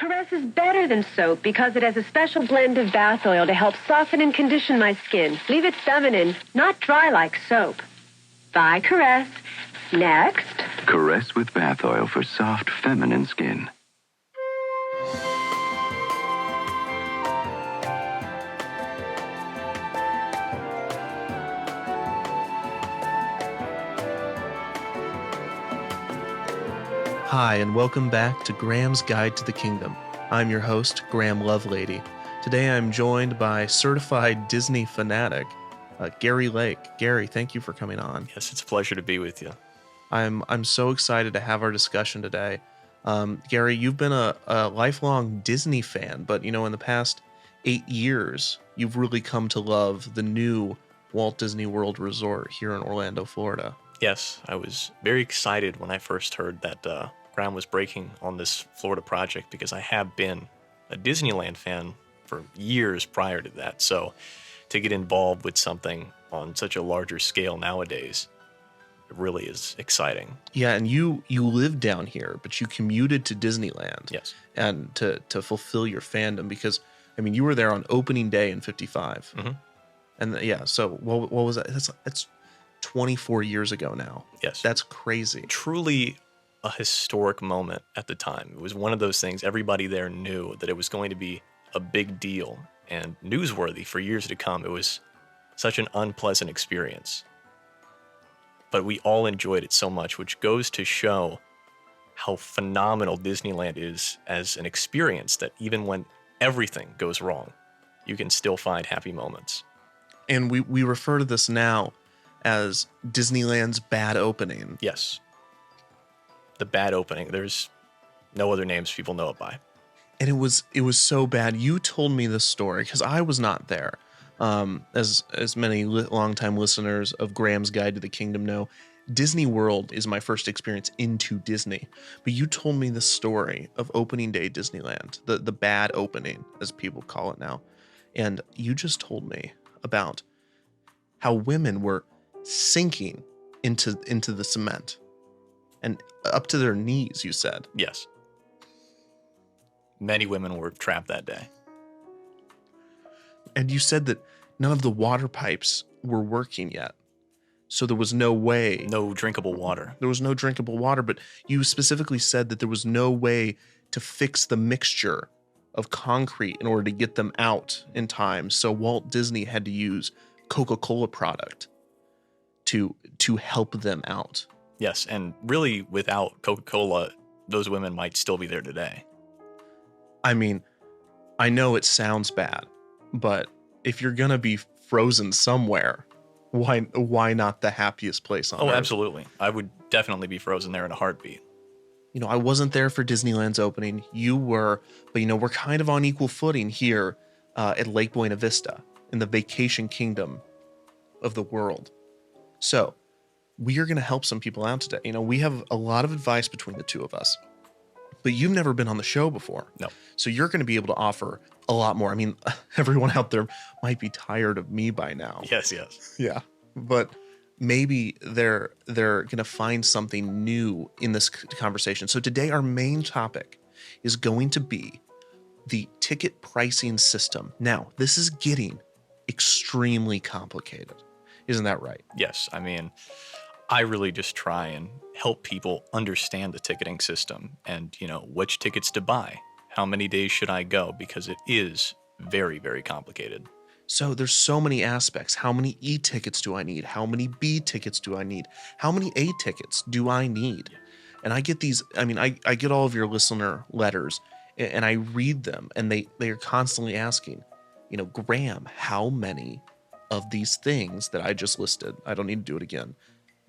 Caress is better than soap because it has a special blend of bath oil to help soften and condition my skin. Leave it feminine, not dry like soap. Buy Caress. Next. Caress with bath oil for soft, feminine skin. Hi, and welcome back to Graham's Guide to the Kingdom. I'm your host, Graham Lovelady. Today I'm joined by certified Disney fanatic, Gary Lake. Gary, thank you for coming on. Yes, it's a pleasure to be with you. I'm so excited to have our discussion today. Gary, you've been a lifelong Disney fan, but in the past 8 years, you've really come to love the new Walt Disney World Resort here in Orlando, Florida. Yes, I was very excited when I first heard that Graham was breaking on this Florida project because I have been a Disneyland fan for years prior to that. So to get involved with something on such a larger scale nowadays, it really is exciting. Yeah, and you live down here, but you commuted to Disneyland. Yes. And to fulfill your fandom because, you were there on opening day in 55. Mm-hmm. And so what was that? That's 24 years ago now. Yes. That's crazy. Truly a historic moment at the time. It was one of those things everybody there knew that it was going to be a big deal and newsworthy for years to come. It was such an unpleasant experience. But we all enjoyed it so much, which goes to show how phenomenal Disneyland is as an experience, that even when everything goes wrong, you can still find happy moments. And we refer to this now as Disneyland's bad opening. Yes. The bad opening. There's no other names people know it by. And it was so bad. You told me this story because I was not there. As many longtime listeners of Graham's Guide to the Kingdom know, Disney World is my first experience into Disney. But you told me the story of opening day Disneyland, the bad opening, as people call it now. And you just told me about how women were sinking into the cement and up to their knees, you said. Yes. Many women were trapped that day. And you said that none of the water pipes were working yet. So there was no way. No drinkable water. There was no drinkable water, but you specifically said that there was no way to fix the mixture of concrete in order to get them out in time. So Walt Disney had to use Coca-Cola product to help them out. Yes, and really without Coca-Cola, those women might still be there today. I know it sounds bad, but if you're going to be frozen somewhere, why not the happiest place on earth? Oh, absolutely. I would definitely be frozen there in a heartbeat. I wasn't there for Disneyland's opening. You were, but we're kind of on equal footing here at Lake Buena Vista in the vacation kingdom of the world. So we are going to help some people out today. We have a lot of advice between the two of us, but you've never been on the show before. No. So you're going to be able to offer a lot more. Everyone out there might be tired of me by now. Yes. Yeah. But maybe they're going to find something new in this conversation. So today our main topic is going to be the ticket pricing system. Now, this is getting extremely complicated. Isn't that right? Yes. I really just try and help people understand the ticketing system and, which tickets to buy. How many days should I go? Because it is very, very complicated. So there's so many aspects. How many E tickets do I need? How many B tickets do I need? How many A tickets do I need? And I get these, I get all of your listener letters and I read them and they are constantly asking, Graham, how many of these things that I just listed, I don't need to do it again,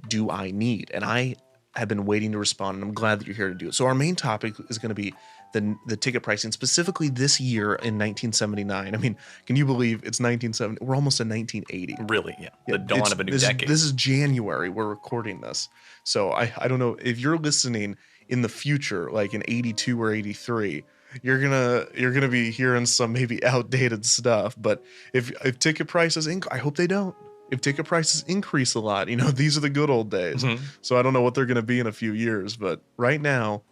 do I need? And I have been waiting to respond, and I'm glad that you're here to do it. So our main topic is going to be the ticket pricing, specifically this year in 1979. Can you believe it's 1970? We're almost in 1980. Really, yeah. The dawn of a new decade. This is January. We're recording this. So I don't know if you're listening in the future, like in 82 or 83, you're gonna be hearing some maybe outdated stuff. But if ticket prices I hope they don't. If ticket prices increase a lot, these are the good old days. Mm-hmm. So I don't know what they're going to be in a few years, but right now,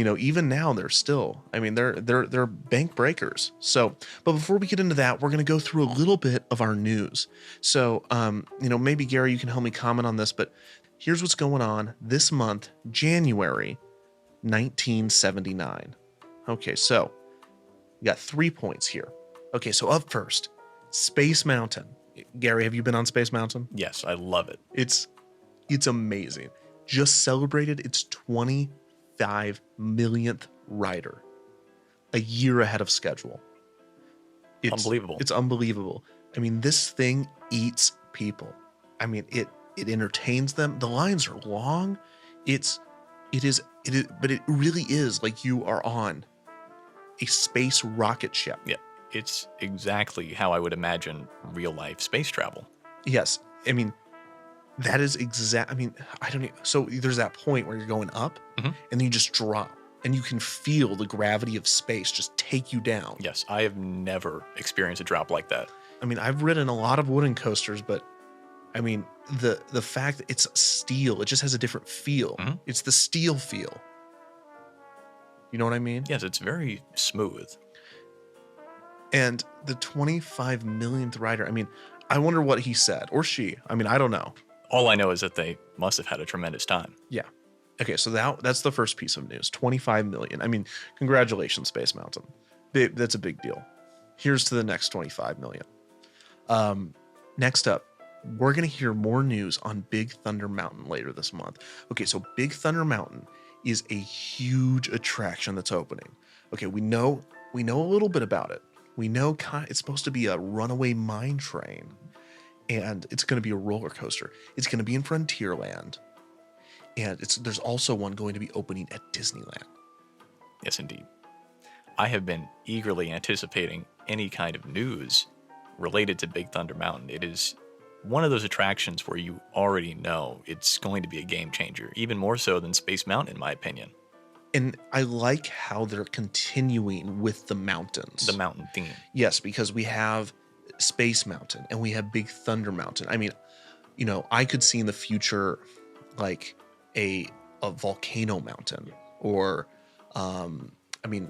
even now they're still, they're bank breakers. So, but before we get into that, we're going to go through a little bit of our news. So, maybe Gary, you can help me comment on this, but here's what's going on this month, January 1979. Okay, so you got 3 points here. Okay, so up first, Space Mountain. Gary, have you been on Space Mountain? Yes, I love it. It's amazing. Just celebrated its 25 millionth rider, a year ahead of schedule. Unbelievable. It's unbelievable. This thing eats people. It entertains them. The lines are long. It is, but it really is like you are on a space rocket ship. Yeah, it's exactly how I would imagine real life space travel. Yes. That is exact. I don't. So there's that point where you're going up, and then you just drop, and you can feel the gravity of space just take you down. Yes, I have never experienced a drop like that. I've ridden a lot of wooden coasters, but the fact that it's steel, it just has a different feel. It's the steel feel. You know what I mean? Yes, it's very smooth. And the 25 millionth rider. I wonder what he said or she. I don't know. All I know is that they must have had a tremendous time. Yeah. Okay, so that's the first piece of news. 25 million. Congratulations, Space Mountain. That's a big deal. Here's to the next 25 million. Next up, we're going to hear more news on Big Thunder Mountain later this month. Okay, so Big Thunder Mountain is a huge attraction that's opening. Okay, we know a little bit about it. We know it's supposed to be a runaway mine train. And it's going to be a roller coaster. It's going to be in Frontierland. And there's also one going to be opening at Disneyland. Yes, indeed. I have been eagerly anticipating any kind of news related to Big Thunder Mountain. It is one of those attractions where you already know it's going to be a game changer, even more so than Space Mountain, in my opinion. And I like how they're continuing with the mountains. The mountain theme. Yes, because we have Space Mountain and we have Big Thunder Mountain. I could see in the future like a volcano mountain or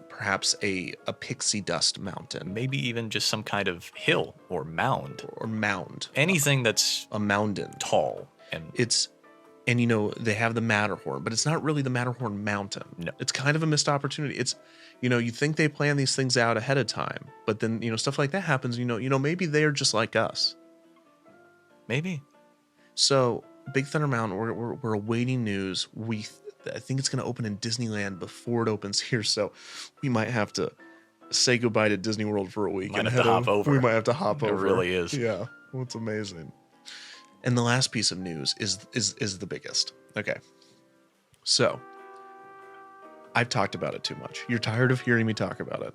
perhaps a pixie dust mountain. Maybe even just some kind of hill or mound. Anything that's a mountain. Tall. And they have the Matterhorn, but it's not really the Matterhorn mountain. No. It's kind of a missed opportunity. It's you think they plan these things out ahead of time, but then, stuff like that happens, maybe they're just like us. Maybe. So Big Thunder Mountain, we're awaiting news. I think it's going to open in Disneyland before it opens here. So we might have to say goodbye to Disney World for a week. We might have to hop over. It really is. Yeah. Well, it's amazing. And the last piece of news is the biggest. Okay. So I've talked about it too much. You're tired of hearing me talk about it.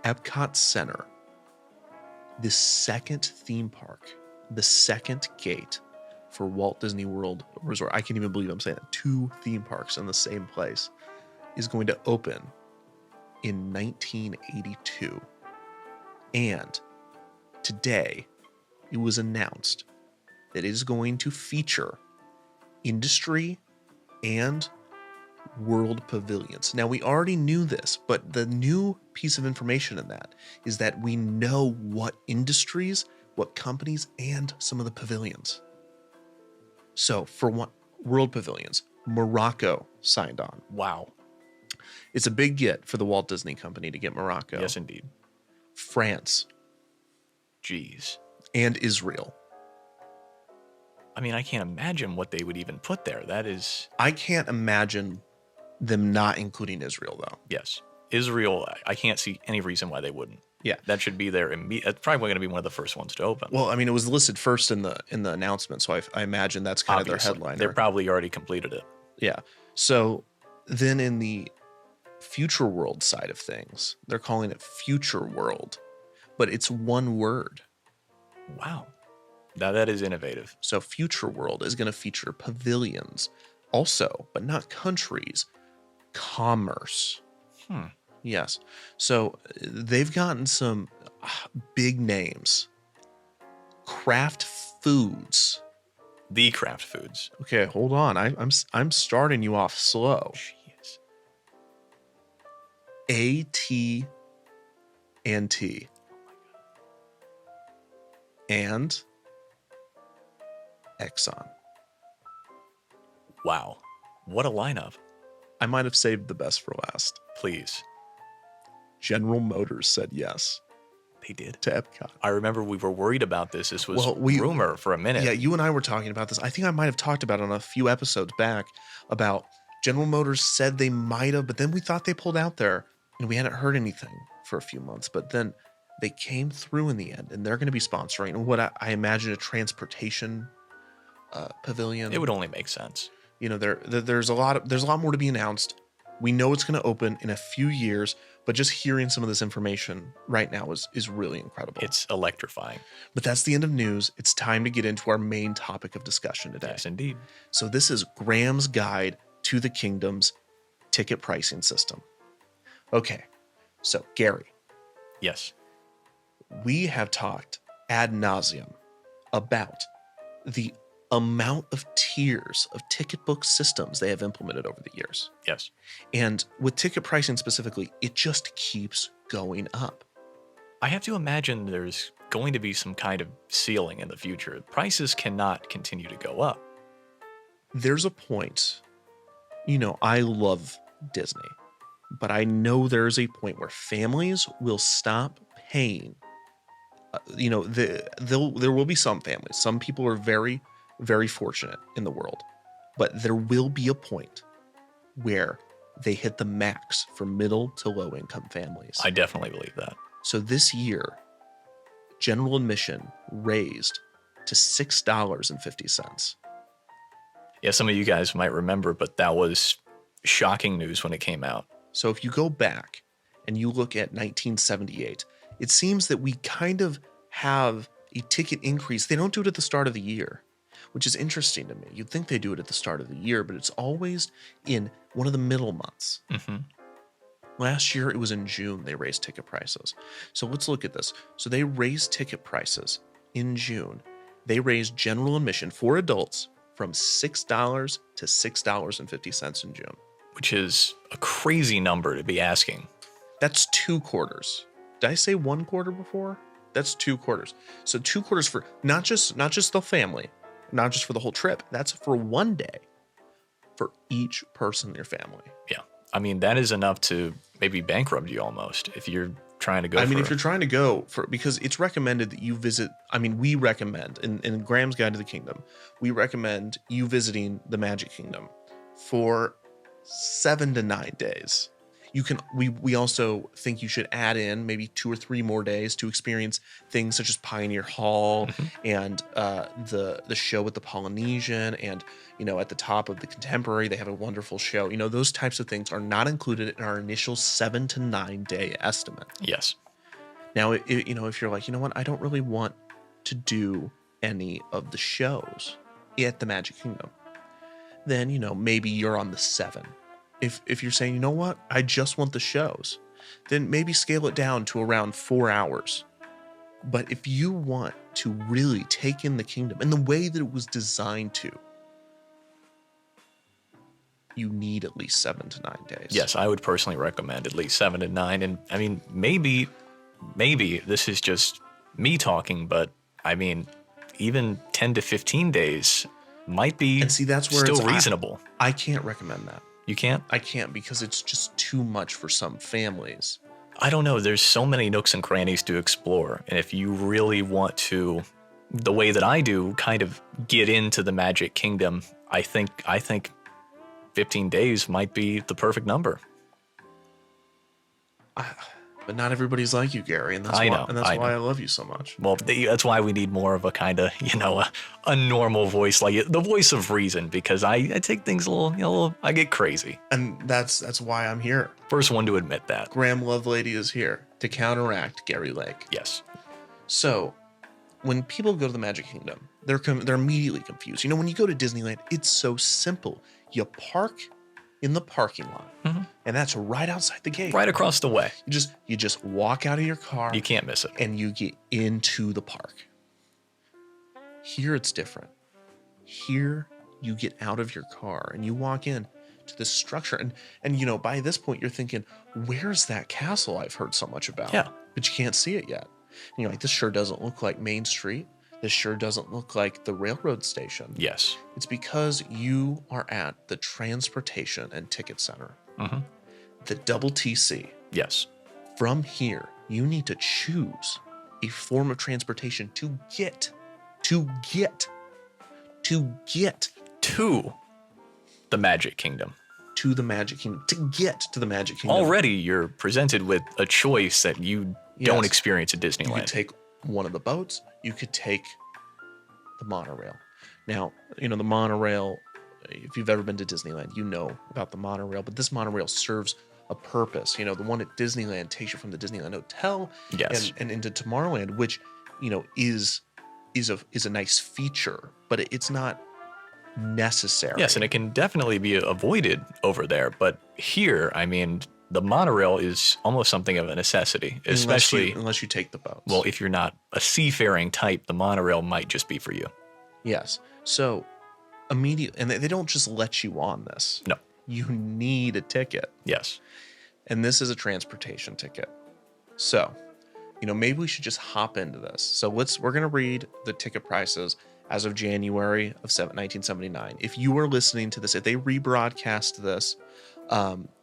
Epcot Center, the second theme park, the second gate for Walt Disney World Resort. I can't even believe I'm saying that. 2 theme parks in the same place is going to open in 1982. And today it was announced that it is going to feature industry and world pavilions. Now, we already knew this, but the new piece of information in that is that we know what industries, what companies, and some of the pavilions. So for what world pavilions, Morocco signed on. Wow. It's a big get for the Walt Disney Company to get Morocco. Yes, indeed. France. Jeez. And Israel. I can't imagine what they would even put there. I can't imagine them not including Israel, though. Yes. Israel, I can't see any reason why they wouldn't. Yeah. That should be there. It's probably going to be one of the first ones to open. Well, it was listed first in the announcement, so I imagine that's kind of their headliner. They're probably already completed it. Yeah. So then in the Future World side of things, they're calling it Future World, but it's one word. Wow. Now that is innovative. So Future World is going to feature pavilions also, but not countries, commerce. Yes. So they've gotten some big names. Kraft Foods. The Kraft Foods. Okay, hold on. I'm starting you off slow. Jeez. AT&T and Exxon. Wow. What a lineup. I might have saved the best for last. Please. General Motors said yes They did. to Epcot. I remember we were worried about this. This was Well, rumor for a minute. Yeah, you and I were talking about this. I think I might have talked about it on a few episodes back about General Motors said they might have, but then we thought they pulled out there and we hadn't heard anything for a few months. But then they came through in the end, and they're going to be sponsoring what I imagine a transportation pavilion. It would only make sense. You know, there's a lot more to be announced. We know it's going to open in a few years, but just hearing some of this information right now is really incredible. It's electrifying. But that's the end of news. It's time to get into our main topic of discussion today. Yes, indeed. So this is Graham's Guide to the Kingdom's ticket pricing system. Okay, so Gary, Yes. we have talked ad nauseum about the amount of tiers of ticket book systems they have implemented over the years. Yes. And with ticket pricing specifically, it just keeps going up. I have to imagine there's going to be some kind of ceiling in the future. Prices cannot continue to go up. There's a point, you know, I love Disney, but I know there's a point where families will stop paying. There will be some families. Some people are very, very fortunate in the world, but there will be a point where they hit the max for middle to low income families. I definitely believe that. So this year, general admission raised to $6.50. Yeah, some of you guys might remember, but that was shocking news when it came out. So if you go back and you look at 1978, it seems that we kind of have a ticket increase. They don't do it at the start of the year, which is interesting to me. You'd think they do it at the start of the year, but it's always in one of the middle months. Mm-hmm. Last year, it was in June they raised ticket prices. So let's look at this. So they raised ticket prices in June. They raised general admission for adults from $6 to $6.50 in June. Which is a crazy number to be asking. That's 2 quarters. Did I say 1 quarter before? That's 2 quarters. So 2 quarters for not just the family, not just for the whole trip. That's for one day for each person in your family. Yeah. I mean, that is enough to maybe bankrupt you almost if you're trying to go if you're trying to go for, because it's recommended that you visit, we recommend in Graham's Guide to the Kingdom, we recommend you visiting the Magic Kingdom for 7 to 9 days. We also think you should add in maybe 2 or 3 more days to experience things such as Pioneer Hall and the show with the Polynesian, and at the top of the Contemporary they have a wonderful show. Those types of things are not included in our initial 7 to 9 day estimate. Yes. Now, if you're like, I don't really want to do any of the shows at the Magic Kingdom, then maybe you're on the 7. If you're saying, I just want the shows, then maybe scale it down to around 4 hours. But if you want to really take in the kingdom in the way that it was designed to, you need at least 7 to 9 days. Yes, I would personally recommend at least 7 to 9. And maybe this is just me talking, but even 10 to 15 days might be that's where still reasonable. I can't recommend that. You can't? I can't, because it's just too much for some families. I don't know. There's so many nooks and crannies to explore. And if you really want to, the way that I do, kind of get into the Magic Kingdom, I think 15 days might be the perfect number. But not everybody's like you, Gary, and that's why I love you so much. Well, that's why we need more of a kind of, a normal voice, like the voice of reason, because I take things a little, I get crazy. And that's why I'm here. First one to admit that. Graham Lovelady is here to counteract Gary Lake. Yes. So when people go to the Magic Kingdom, they're immediately confused. When you go to Disneyland, it's so simple. You park in the parking lot, and that's right outside the gate, right across the way. You just walk out of your car. You can't miss it, and you get into the park. Here it's different. Here you get out of your car and you walk in to this structure. And you know, by this point, you're thinking, where's that castle I've heard so much about? Yeah. But you can't see it yet. And you're like, this sure doesn't look like Main Street. This sure doesn't look like the railroad station. Yes. It's because you are at the Transportation and Ticket Center, the double TC. Yes. From here, you need to choose a form of transportation to get to the Magic Kingdom. To the Magic Kingdom. To get to the Magic Kingdom. Already, you're presented with a choice that you don't experience at You Disneyland. could take one of the boats. You could take the monorail. Now, you know, the monorail, if you've ever been to Disneyland, you know about the monorail, but this monorail serves a purpose. You know, the one at Disneyland takes you from the Disneyland Hotel Yes. and into Tomorrowland, which, you know, is a nice feature, but it's not necessary. Yes, and it can definitely be avoided over there. But here, I mean, the monorail is almost something of a necessity, especially unless you take the boats. well, if you're not a seafaring type, the monorail might just be for you. Yes. So immediately, and they don't just let you on this. No. You need a ticket. Yes. And this is a transportation ticket. So, you know, maybe we should just hop into this. So we're going to read the ticket prices as of January of 1979. If you are listening to this, if they rebroadcast this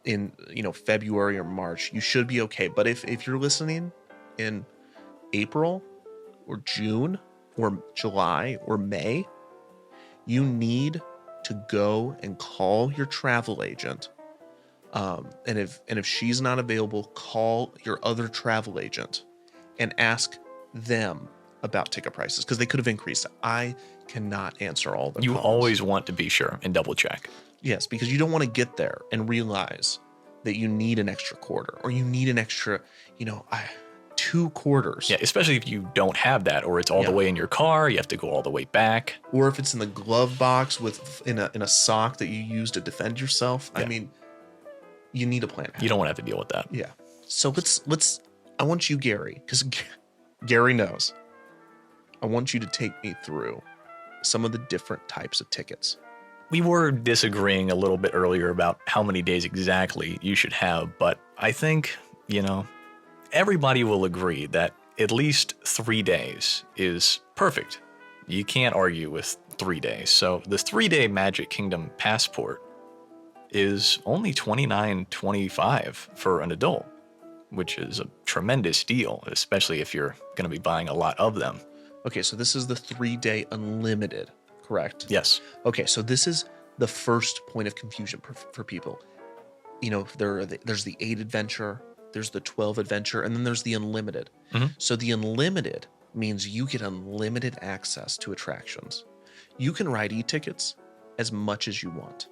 in, you know, February or March, you should be okay. But if you're listening in April or June or July or May, you need to go and call your travel agent. And if she's not available, call your other travel agent and ask them about ticket prices, because they could have increased. I cannot answer all the You calls. always want to be sure and double check. Yes, because you don't want to get there and realize that you need an extra quarter, or you need an extra, you know, 2 quarters. Yeah, especially if you don't have that, or it's all the way in your car, you have to go all the way back. Or if it's in the glove box in a sock that you use to defend yourself. Yeah. I mean, you need a plan. You don't want to have to deal with that. Yeah. So let's. I want you, Gary, because Gary knows. I want you to take me through some of the different types of tickets. We were disagreeing a little bit earlier about how many days exactly you should have, but I think, you know, everybody will agree that at least 3 days is perfect. You can't argue with 3 days. So the 3-day Magic Kingdom passport is only $29.25 for an adult, which is a tremendous deal, especially if you're going to be buying a lot of them. Okay, so this is the 3-day unlimited, correct? Yes. Okay, so this is the first point of confusion for people. You know, there's the 8 adventure, there's the 12 adventure, and then there's the unlimited. So the unlimited means you get unlimited access to attractions. You can ride e-tickets as much as you want.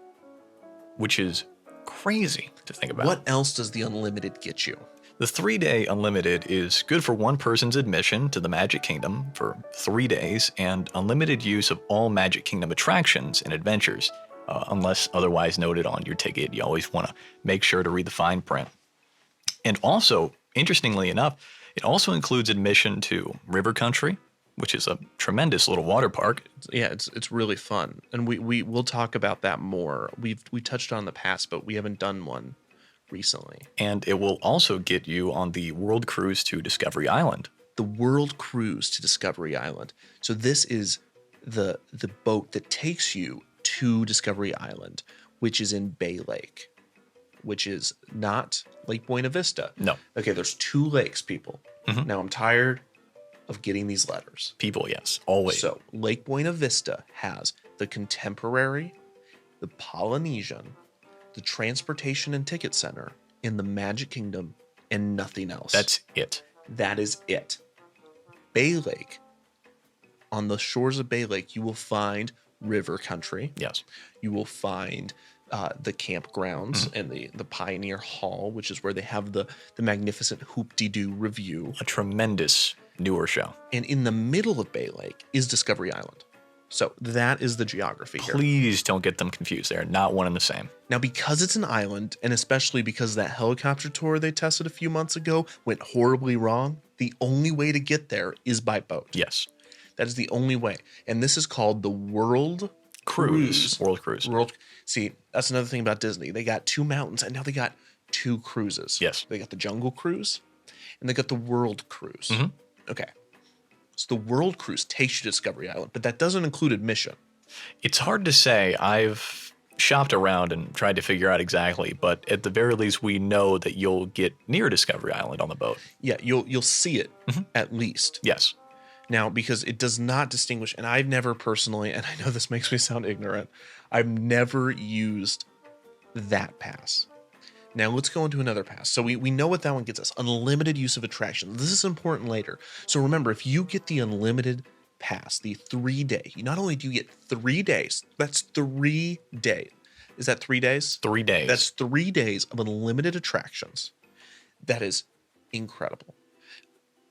Which is crazy to think about. What else does the unlimited get you? The 3-day unlimited is good for one person's admission to the Magic Kingdom for 3 days and unlimited use of all Magic Kingdom attractions and adventures. Unless otherwise noted on your ticket, you always want to make sure to read the fine print. And also, interestingly enough, it also includes admission to River Country, which is a tremendous little water park. Yeah, it's really fun, and we'll talk about that more. We touched on in the past, but we haven't done one recently. And it will also get you on the World Cruise to Discovery Island. The World Cruise to Discovery Island. So this is the boat that takes you to Discovery Island, which is in Bay Lake, which is not Lake Buena Vista. No. Okay, there's 2 lakes, people. Now I'm tired of getting these letters. People, yes, always. So Lake Buena Vista has the Contemporary, the Polynesian, the Transportation and Ticket Center, in the Magic Kingdom, and nothing else. That's it. That is it. Bay Lake. On the shores of Bay Lake, you will find River Country. Yes. You will find the campgrounds and the Pioneer Hall, which is where they have the magnificent Hoop-de-Doo Review. A tremendous newer show. And in the middle of Bay Lake is Discovery Island. So that is the geography here. Please don't get them confused. They're not one and the same. Now, because it's an island, and especially because that helicopter tour they tested a few months ago went horribly wrong, the only way to get there is by boat. Yes. That is the only way. And this is called the World Cruise. World Cruise. See, that's another thing about Disney. They got 2 mountains, and now they got 2 cruises. Yes. They got the Jungle Cruise, and they got the World Cruise. Mm-hmm. Okay. So the World Cruise takes you to Discovery Island, but that doesn't include admission. It's hard to say. I've shopped around and tried to figure out exactly, but at the very least, we know that you'll get near Discovery Island on the boat. Yeah, you'll see it at least. Yes. Now, because it does not distinguish, and I've never personally, and I know this makes me sound ignorant, I've never used that pass. Now, let's go into another pass. So we know what that one gets us. Unlimited use of attraction. This is important later. So remember, if you get the unlimited pass, the 3-day, not only do you get 3 days, that's 3 days. Is that 3 days? 3 days. That's 3 days of unlimited attractions. That is incredible.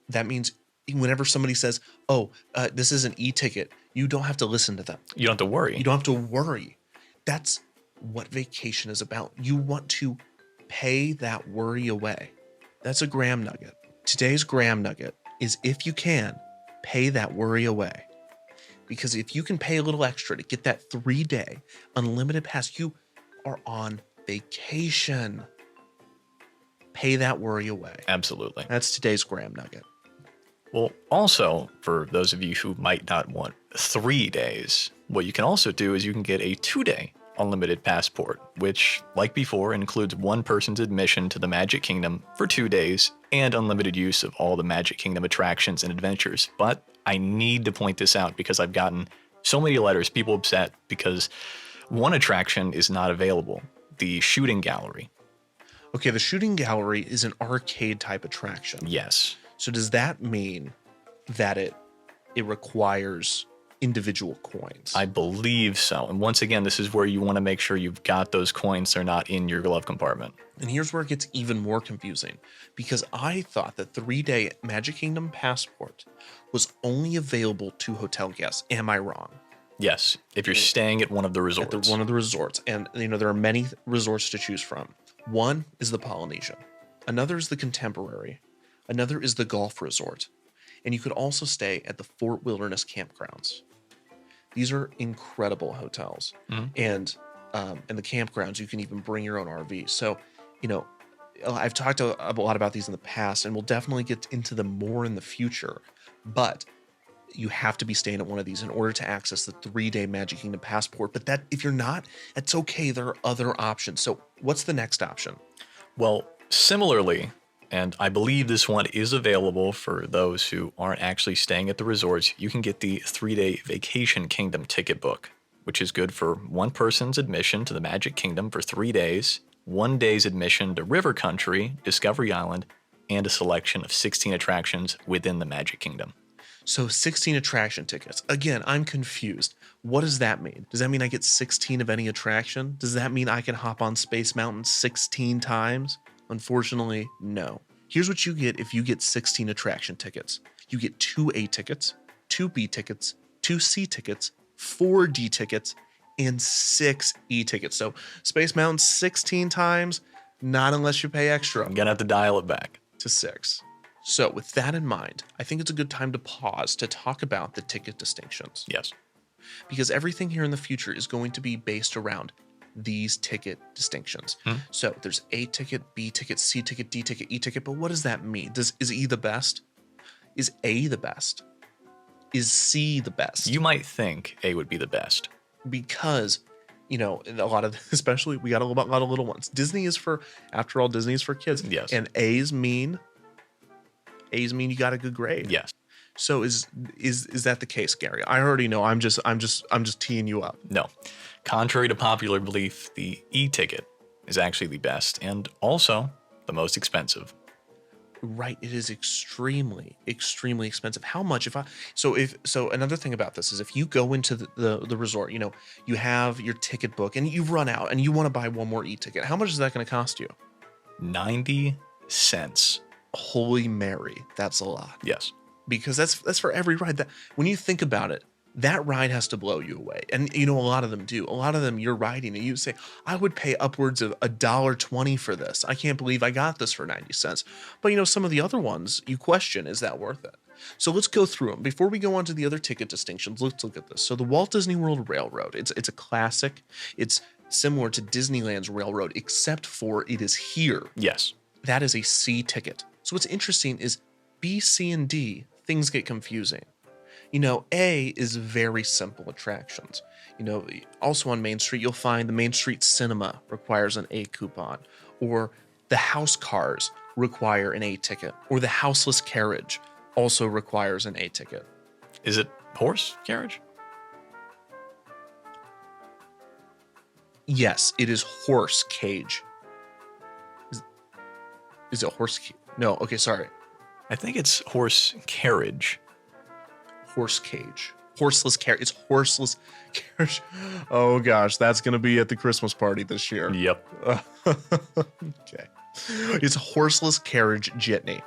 That means whenever somebody says, oh, this is an e-ticket, you don't have to listen to them. You don't have to worry. You don't have to worry. That's what vacation is about. You want to pay that worry away. That's a Graham nugget. Today's Graham nugget is, if you can, pay that worry away. Because if you can pay a little extra to get that 3-day unlimited pass, you are on vacation. Pay that worry away. Absolutely. That's today's Graham nugget. Well, also, for those of you who might not want 3 days, what you can also do is you can get a 2-day unlimited passport, which, like before, includes one person's admission to the Magic Kingdom for 2 days and unlimited use of all the Magic Kingdom attractions and adventures. But I need to point this out because I've gotten so many letters, people upset because one attraction is not available, the shooting gallery. Okay, the shooting gallery is an arcade type attraction. Yes. So does that mean that it requires individual coins? I believe so. And once again, this is where you want to make sure you've got those coins. They're not in your glove compartment. And here's where it gets even more confusing, because I thought that 3-day Magic Kingdom passport was only available to hotel guests. Am I wrong? Yes, if you're staying at one of the resorts. At one of the resorts. And, there are many resorts to choose from. One is the Polynesian. Another is the Contemporary. Another is the Golf Resort. And you could also stay at the Fort Wilderness Campgrounds. These are incredible hotels. Mm-hmm. And the campgrounds, you can even bring your own RV. So, I've talked a lot about these in the past, and we'll definitely get into them more in the future. But you have to be staying at one of these in order to access the 3-day Magic Kingdom passport. But that, if you're not, that's okay. There are other options. So what's the next option? Well, similarly, and I believe this one is available for those who aren't actually staying at the resorts, you can get the 3-day Vacation Kingdom ticket book, which is good for one person's admission to the Magic Kingdom for 3 days, 1 day's admission to River Country, Discovery Island, and a selection of 16 attractions within the Magic Kingdom. So 16 attraction tickets. Again, I'm confused. What does that mean? Does that mean I get 16 of any attraction? Does that mean I can hop on Space Mountain 16 times? Unfortunately, no. Here's what you get if you get 16 attraction tickets. You get 2 A tickets, 2 B tickets, 2 C tickets, 4 D tickets, and 6 E tickets. So Space Mountain 16 times, not unless you pay extra. I'm going to have to dial it back to 6. So with that in mind, I think it's a good time to pause to talk about the ticket distinctions. Yes. Because everything here in the future is going to be based around these ticket distinctions. So there's A ticket, B ticket, C ticket, D ticket, E ticket. But what does that mean? Is E the best? Is A the best? Is C the best? You might think A would be the best. Because, a lot of, especially, we got a lot of little ones. After all, Disney is for kids. Yes. And A's mean you got a good grade. Yes. So is that the case, Gary? I already know. I'm just teeing you up. No. Contrary to popular belief, the e-ticket is actually the best and also the most expensive. Right. It is extremely, extremely expensive. How much so another thing about this is if you go into the resort, you have your ticket book and you've run out and you want to buy one more e-ticket. How much is that going to cost you? 90 cents. Holy Mary. That's a lot. Yes. Because that's for every ride. That when you think about it, that ride has to blow you away. And a lot of them do. A lot of them you're riding and you say, I would pay upwards of $1.20 for this. I can't believe I got this for 90 cents. But some of the other ones you question, is that worth it? So let's go through them. Before we go on to the other ticket distinctions, let's look at this. So the Walt Disney World Railroad, it's a classic. It's similar to Disneyland's Railroad, except for it is here. Yes. That is a C ticket. So what's interesting is B, C, and D, things get confusing. A is very simple attractions. Also on Main Street, you'll find the Main Street Cinema requires an A coupon, or the house cars require an A ticket, or the houseless carriage also requires an A ticket. Is it horse carriage? Yes, it is horse cage. Is it horse? No, okay, sorry. I think it's horse carriage. Horse cage. Horseless carriage. It's horseless carriage. Oh gosh, that's going to be at the Christmas party this year. Yep. Okay. It's horseless carriage jitney.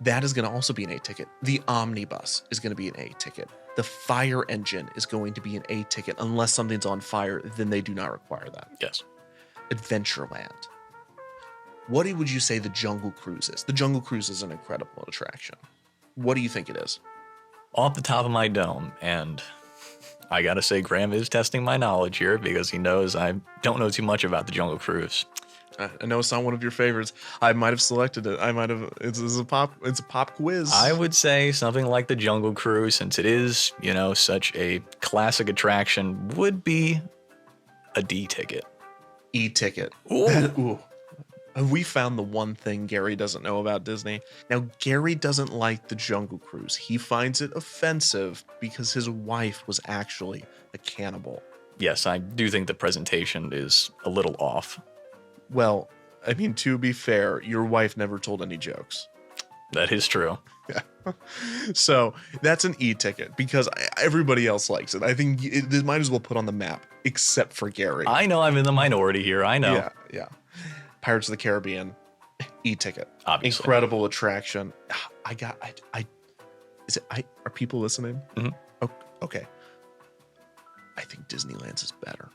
That is going to also be an A ticket. The omnibus is going to be an A ticket. The fire engine is going to be an A ticket. Unless something's on fire, then they do not require that. Yes. Adventureland. What would you say the Jungle Cruise is? The Jungle Cruise is an incredible attraction. What do you think it is? Off the top of my dome, and I gotta say, Graham is testing my knowledge here because he knows I don't know too much about the Jungle Cruise. I know it's not one of your favorites. I might have selected it. I might have. It's a pop quiz. I would say something like the Jungle Cruise, since it is, such a classic attraction, would be a D ticket. E ticket. Ooh. Ooh. We found the one thing Gary doesn't know about Disney. Now, Gary doesn't like the Jungle Cruise. He finds it offensive because his wife was actually a cannibal. Yes, I do think the presentation is a little off. Well, I mean, to be fair, your wife never told any jokes. That is true. Yeah. So that's an E ticket because everybody else likes it. I think it might as well put on the map, except for Gary. I know I'm in the minority here. I know. Yeah. Pirates of the Caribbean, E ticket. Obviously. Incredible attraction. Are people listening? Mm-hmm. Oh, okay. I think Disneyland's is better.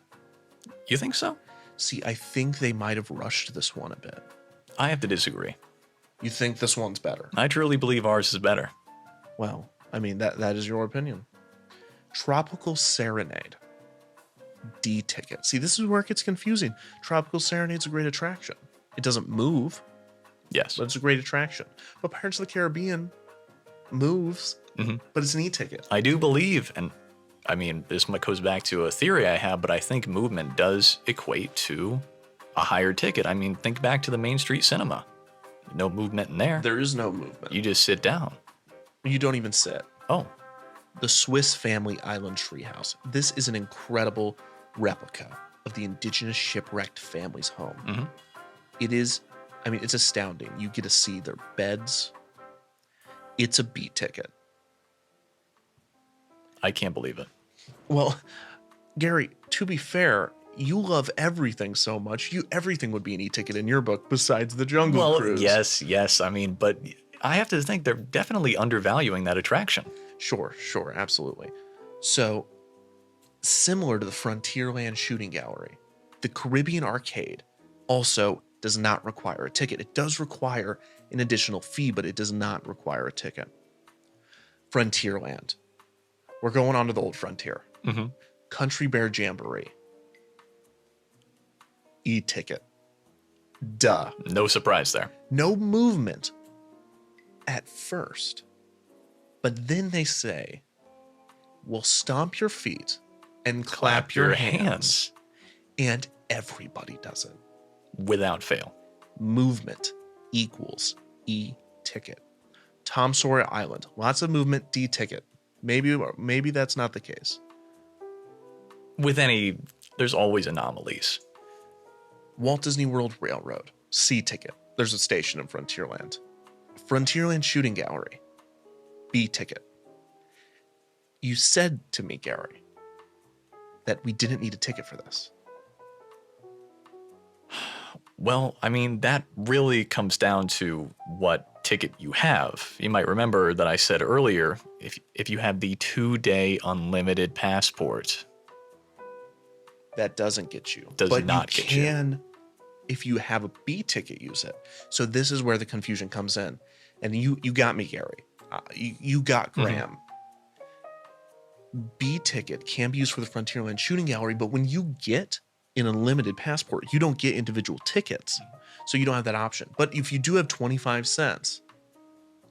You think so? See, I think they might have rushed this one a bit. I have to disagree. You think this one's better? I truly believe ours is better. Well, I mean, that is your opinion. Tropical Serenade. D ticket. See, this is where it gets confusing. Tropical Serenade's a great attraction. It doesn't move, Yes. but it's a great attraction. But Pirates of the Caribbean moves, but it's an E ticket. I do believe, and I mean, this goes back to a theory I have, but I think movement does equate to a higher ticket. I mean, think back to the Main Street Cinema. No movement in there. There is no movement. You just sit down. You don't even sit. Oh, The Swiss Family Island Treehouse. This is an incredible replica of the indigenous shipwrecked family's home. It is, I mean, it's astounding. You get to see their beds. It's a B ticket. I can't believe it. Well, Gary, to be fair, you love everything so much. Everything would be an E-ticket in your book besides the Jungle Cruise. Yes. I mean, but I have to think they're definitely undervaluing that attraction. Sure, absolutely. So, similar to the Frontierland Shooting Gallery, the Caribbean Arcade also does not require a ticket. It does require an additional fee, but it does not require a ticket. Frontierland. We're going on to the Old Frontier. Country Bear Jamboree. E-ticket. Duh. No surprise there. No movement at first. But then they say, we'll stomp your feet and clap your hands. And everybody does it. Without fail. Movement equals E-ticket. Tom Sawyer Island. Lots of movement, D-ticket. Maybe that's not the case. There's always anomalies. Walt Disney World Railroad. C-ticket. There's a station in Frontierland. Frontierland Shooting Gallery. B-ticket. You said to me, Gary, that we didn't need a ticket for this. Well, I mean, that really comes down to what ticket you have. You might remember that I said earlier, if you have the 2-day unlimited passport. That doesn't get you. Does but not you get you. can, if you have a B ticket, use it. So this is where the confusion comes in. And you got me, Gary. you got Graham. B ticket can be used for the Frontierland Shooting Gallery, but when you get an unlimited passport, you don't get individual tickets. So you don't have that option. But if you do have 25 cents,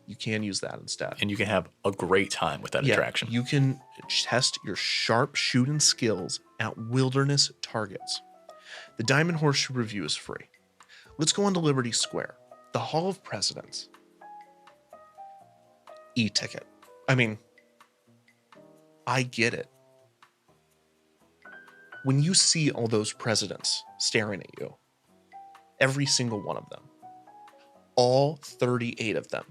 you can use that instead. And you can have a great time with that attraction. You can test your sharp shooting skills at wilderness targets. The Diamond Horseshoe Review is free. Let's go on to Liberty Square. The Hall of Presidents. E-ticket. I mean, I get it. When you see all those presidents staring at you, every single one of them, all 38 of them,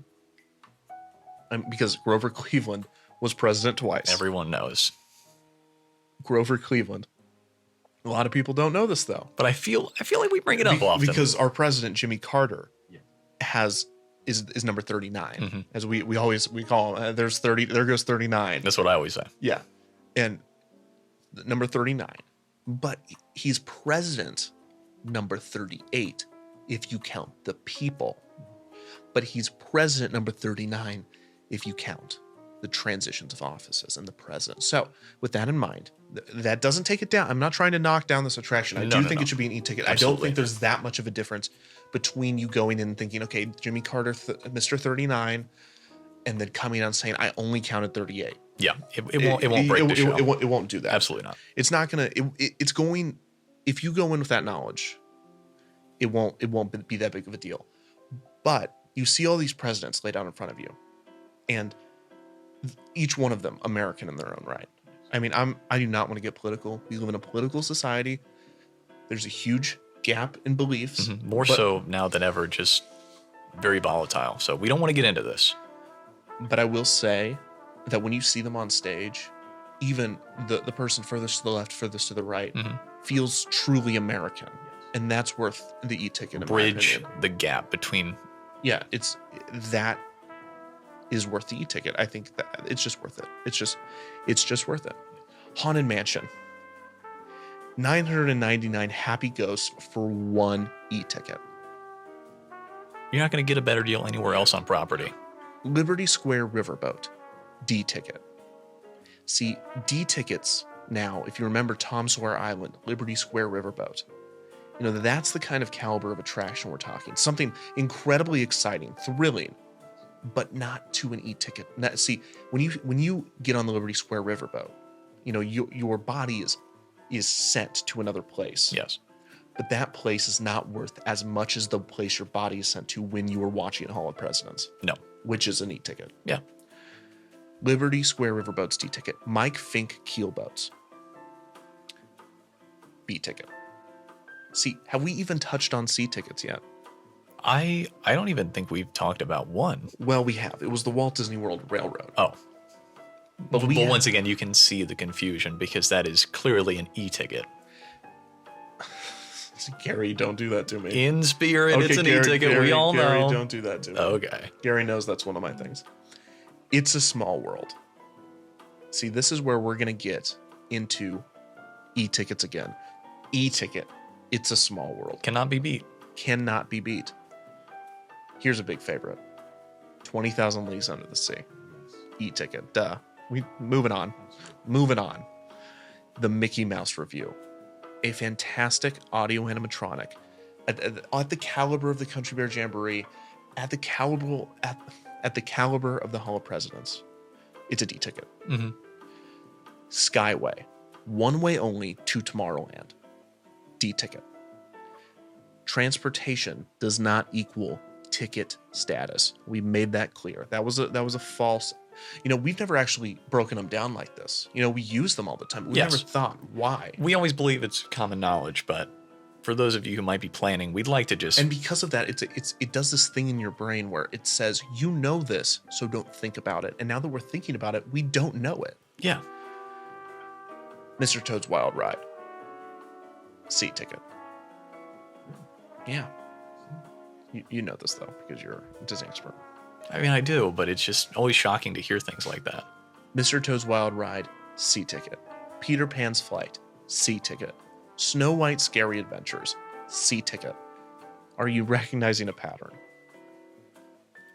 because Grover Cleveland was president twice. Everyone knows. Grover Cleveland. A lot of people don't know this though. But I feel like we bring it up often. Because our president, Jimmy Carter, is number 39. As we call him, there goes 39. That's what I always say. Yeah. And number 39. But he's president number 38 if you count the people. But he's president number 39 if you count the transitions of offices and the president. So with that in mind, that doesn't take it down. I'm not trying to knock down this attraction. I do think it should be an e-ticket. Absolutely. I don't think there's that much of a difference between you going in and thinking, okay, Jimmy Carter, Mr. 39, and then coming out and saying, I only counted 38. Yeah, it won't break the show. It won't do that. Absolutely not. It's not going to, it's going, if you go in with that knowledge, it won't be that big of a deal. But you see all these presidents laid out in front of you, and each one of them American in their own right. I mean, I do not want to get political. We live in a political society. There's a huge gap in beliefs. More so now than ever, just very volatile. So we don't want to get into this. But I will say that when you see them on stage, even the person furthest to the left, furthest to the right, feels truly American. And that's worth the e-ticket. Bridge the gap between. Yeah, that is worth the e-ticket. I think that it's just worth it. It's just worth it. Haunted Mansion. 999 happy ghosts for one e-ticket. You're not going to get a better deal anywhere else on property. Liberty Square Riverboat. D-ticket. See, D-tickets now, if you remember Tom Sawyer Island, Liberty Square Riverboat, that's the kind of caliber of attraction we're talking. Something incredibly exciting, thrilling, but not to an e-ticket. See, when you get on the Liberty Square Riverboat, your body is sent to another place. Yes. But that place is not worth as much as the place your body is sent to when you are watching Hall of Presidents. No. Which is an e-ticket. Yeah. Liberty Square Riverboat's D-ticket. Mike Fink Keelboats. B-ticket. See, have we even touched on C-tickets yet? I don't even think we've talked about one. Well, we have. It was the Walt Disney World Railroad. Oh. But once again, you can see the confusion because that is clearly an e-ticket. Gary, don't do that to me. In spirit, it's an e-ticket. We all know. Gary, don't do that to me. Okay. Gary knows that's one of my things. It's a Small World. See, this is where we're going to get into e-tickets again. E-ticket. It's a Small World. Cannot be beat. Cannot be beat. Here's a big favorite. 20,000 Leagues Under the Sea. E-ticket. Duh. Moving on. The Mickey Mouse Review. A fantastic audio animatronic at the caliber of the Country Bear Jamboree, at the caliber of the Hall of Presidents. It's a D-ticket. Skyway. One way only to Tomorrowland. D-ticket. Transportation does not equal ticket status. We made that clear. That was a false. We've never actually broken them down like this. We use them all the time. We never thought why. We always believe it's common knowledge, but for those of you who might be planning, we'd like to just. And because of that, it does this thing in your brain where it says this, so don't think about it. And now that we're thinking about it, we don't know it. Yeah. Mr. Toad's Wild Ride. C-ticket. Yeah. You know this though because you're a Disney expert. I mean, I do, but it's just always shocking to hear things like that. Mr. Toad's Wild Ride, C-ticket. Peter Pan's Flight, C-ticket. Snow White's Scary Adventures, C-ticket. Are you recognizing a pattern?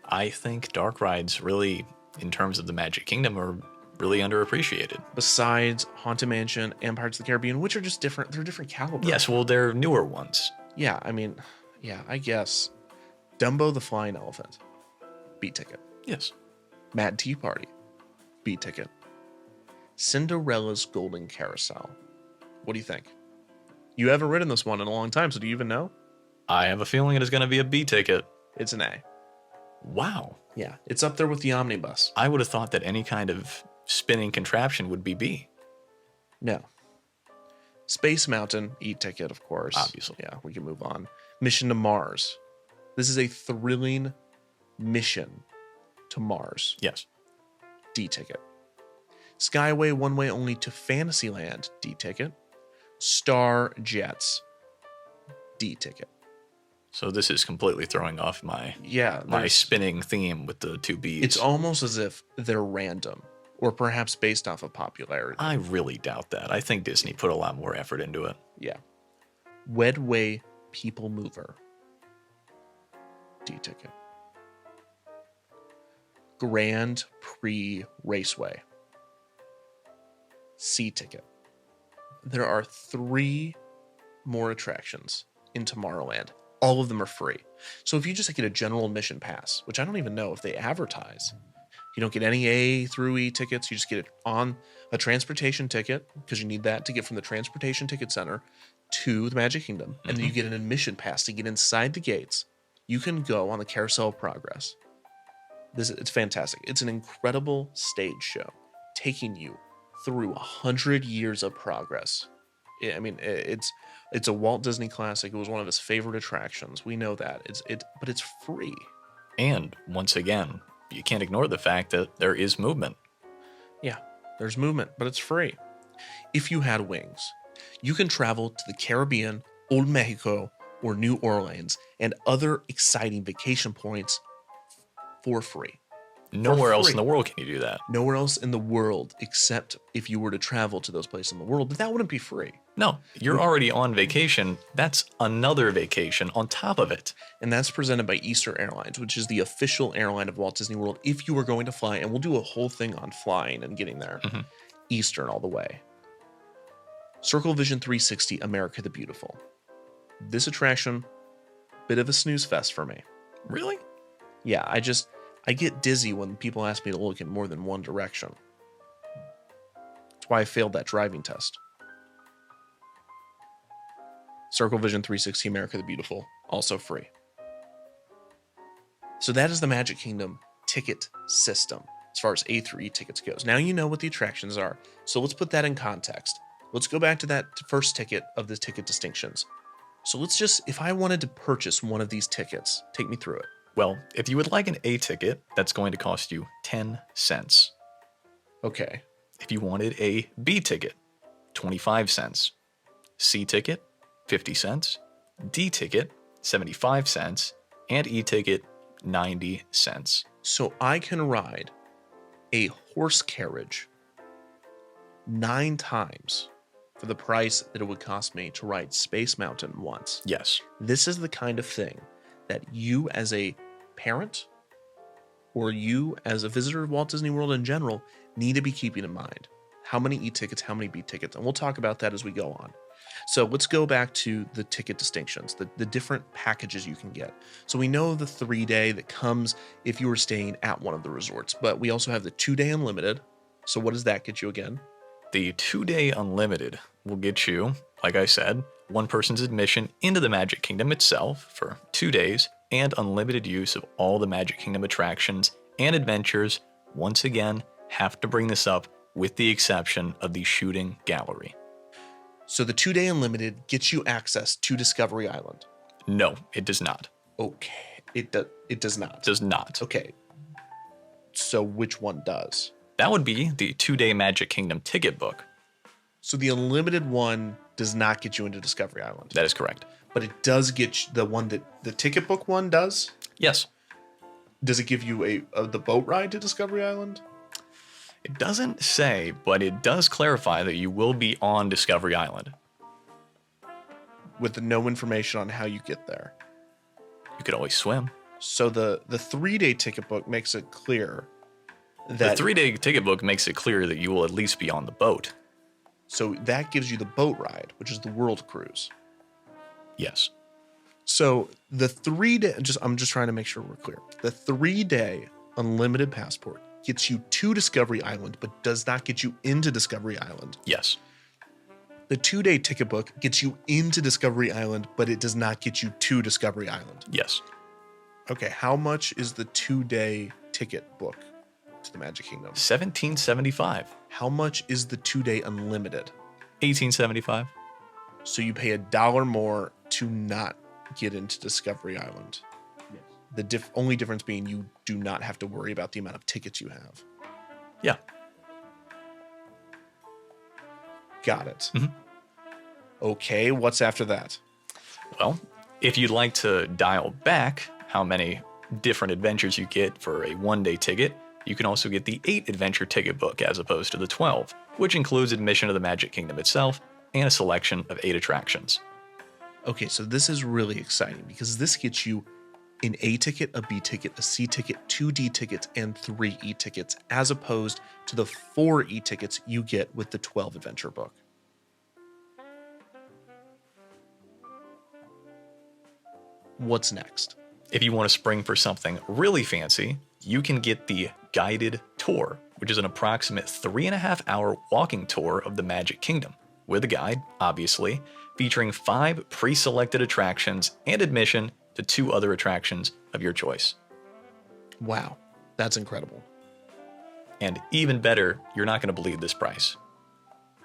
I think dark rides really in terms of the Magic Kingdom, are really underappreciated. Besides Haunted Mansion and Pirates of the Caribbean, which are just different. They're different caliber. Yes, well, they're newer ones. Yeah, I mean, yeah, I guess. Dumbo the Flying Elephant, B ticket. Yes. Mad Tea Party, B ticket. Cinderella's Golden Carousel. What do you think? You haven't ridden this one in a long time, so do you even know? I have a feeling it is going to be a B ticket. It's an A. Wow. Yeah, it's up there with the omnibus. I would have thought that any kind of spinning contraption would be B. No. Space Mountain, E ticket, of course. Obviously. Yeah, we can move on. Mission to Mars. This is a thrilling mission to Mars. Yes. D ticket. Skyway one way only to Fantasyland, D ticket. Star Jets, D ticket. So this is completely throwing off my there's- spinning theme with the two B's. It's almost as if they're random, or perhaps based off of popularity. I really doubt that. I think Disney put a lot more effort into it. Yeah. Wedway People Mover, D ticket. Grand Prix Raceway, C ticket. There are 3 more attractions in Tomorrowland. All of them are free. So if you just get a general admission pass, which I don't even know if they advertise, you don't get any A through E tickets. You just get it on a transportation ticket, because you need that to get from the Transportation Ticket Center to the Magic Kingdom. And then you get an admission pass to get inside the gates. You can go on the Carousel of Progress. It's fantastic. It's an incredible stage show, taking you through 100 years of progress. I mean, it's a Walt Disney classic. It was one of his favorite attractions. We know that. But it's free. And once again, you can't ignore the fact that there is movement. Yeah, there's movement, but it's free. If you had wings, you can travel to the Caribbean, Old Mexico, or New Orleans and other exciting vacation points for free. Nowhere else free. in the world can you do that. Nowhere else in the world, except if you were to travel to those places in the world, but that wouldn't be free. No, you're already on vacation. That's another vacation on top of it. And that's presented by Easter Airlines, which is the official airline of Walt Disney World. If you were going to fly, and we'll do a whole thing on flying and getting there, Eastern all the way. Circle Vision 360, America the Beautiful. This attraction, bit of a snooze fest for me. Really? Yeah, I get dizzy when people ask me to look in more than one direction. That's why I failed that driving test. Circle Vision 360 America the Beautiful, also free. So that is the Magic Kingdom ticket system as far as A through E tickets goes. Now you know what the attractions are, so let's put that in context. Let's go back to that first ticket of the ticket distinctions. So if I wanted to purchase one of these tickets, take me through it. Well, if you would like an A ticket, that's going to cost you 10 cents. Okay. If you wanted a B ticket, 25 cents. C ticket, 50 cents. D ticket, 75 cents. And E ticket, 90 cents. So I can ride a horse carriage 9 times for the price that it would cost me to ride Space Mountain once. Yes. This is the kind of thing that you as a parent or you as a visitor of Walt Disney World in general need to be keeping in mind. How many E-tickets, how many B-tickets? And we'll talk about that as we go on. So let's go back to the ticket distinctions, the different packages you can get. So we know the 3-day that comes if you were staying at one of the resorts, but we also have the 2-day unlimited. So what does that get you again? The 2-day unlimited will get you, like I said, one person's admission into the Magic Kingdom itself for 2 days and unlimited use of all the Magic Kingdom attractions and adventures. Once again, have to bring this up with the exception of the shooting gallery. So the 2-day unlimited gets you access to Discovery Island. No, it does not. Okay, it does not. Does not. Okay. So which one does? That would be the 2-day Magic Kingdom ticket book. So the unlimited one does not get you into Discovery Island. That is correct. But it does get you, the one that the ticket book one does? Yes. Does it give you the boat ride to Discovery Island? It doesn't say, but it does clarify that you will be on Discovery Island. With no information on how you get there. You could always swim. So the 3-day ticket book makes it clear The 3-day ticket book makes it clear that you will at least be on the boat. So that gives you the boat ride, which is the world cruise. Yes. So the 3-day, I'm just trying to make sure we're clear. The 3-day unlimited passport gets you to Discovery Island, but does not get you into Discovery Island. Yes. The 2-day ticket book gets you into Discovery Island, but it does not get you to Discovery Island. Yes. Okay, how much is the 2-day ticket book to the Magic Kingdom? $17.75. How much is the 2-day unlimited? $18.75. So you pay $1 more to not get into Discovery Island. Yes. The only difference being you do not have to worry about the amount of tickets you have. Yeah. Got it. Mhm. Okay, what's after that? Well, if you'd like to dial back how many different adventures you get for a 1-day ticket, you can also get the 8 adventure ticket book as opposed to the 12, which includes admission to the Magic Kingdom itself and a selection of 8 attractions. Okay, so this is really exciting because this gets you an A ticket, a B ticket, a C ticket, 2 D tickets, and 3 E tickets, as opposed to the 4 E tickets you get with the 12 adventure book. What's next? If you want to spring for something really fancy, you can get the guided tour, which is an approximate 3.5-hour walking tour of the Magic Kingdom, with a guide, obviously, featuring 5 pre-selected attractions and admission to 2 other attractions of your choice. Wow, that's incredible. And even better, you're not going to believe this price.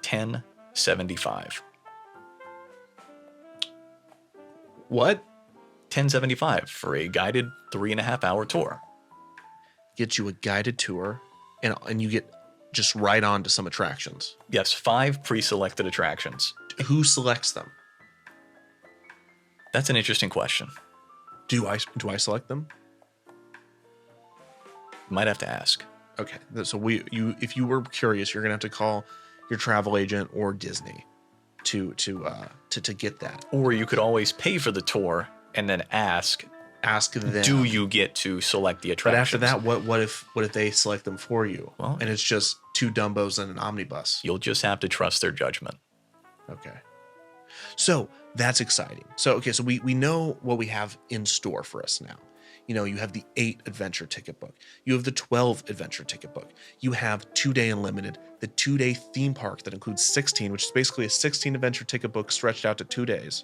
$10.75. What? $10.75 for a guided 3.5-hour tour. Gets you a guided tour, and you get just right on to some attractions. Yes, 5 pre-selected attractions. Who selects them? That's an interesting question. Do I select them? Might have to ask. Okay, so if you were curious, you're gonna have to call your travel agent or Disney to get that. Or you could always pay for the tour and then ask them. Do you get to select the But attractions? after that, what if they select them for you? Well, and it's just 2 Dumbos and an omnibus. You'll just have to trust their judgment. Okay. So that's exciting. So we know what we have in store for us now. You know, you have the 8 adventure ticket book. You have the 12 adventure ticket book. You have 2-day unlimited, the 2-day theme park that includes 16, which is basically a 16 adventure ticket book stretched out to 2 days.